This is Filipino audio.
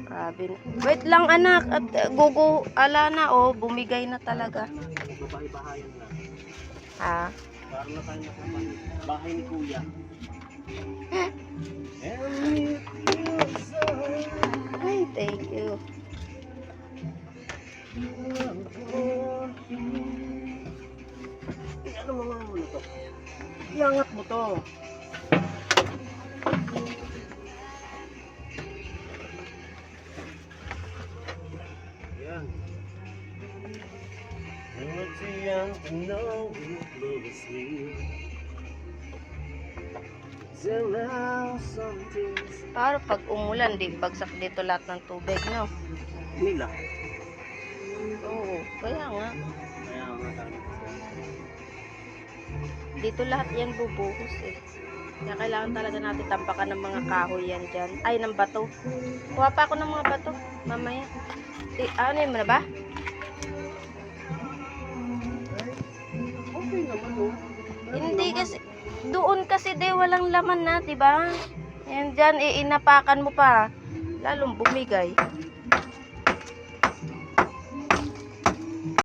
Grabe. Wait lang anak. At ala na oh. Bumigay na talaga. Babahay-bahayan na. Ha? Para na tayo nakaman. Bahay ni Kuya. Ay, thank you. Ano mga mo na to? Iangat mo to. Yan. You're too young to know love is real. So now some things Para pag umulan, di bagsak dito lahat ng tubig, no? nila. Oo, kaya nga. Kaya nga tayo. Dito lahat yan bubuhos eh. Kaya kailangan talaga natin tampakan ng mga kahoy yan dyan. Ay, ng bato. Kuha pa ako ng mga bato. Mamaya. Ano yun mo na ba? Okay naman oh. Hindi kasi. Doon kasi di walang laman na, di ba? Yan dyan, inapakan mo pa. Lalong bumigay.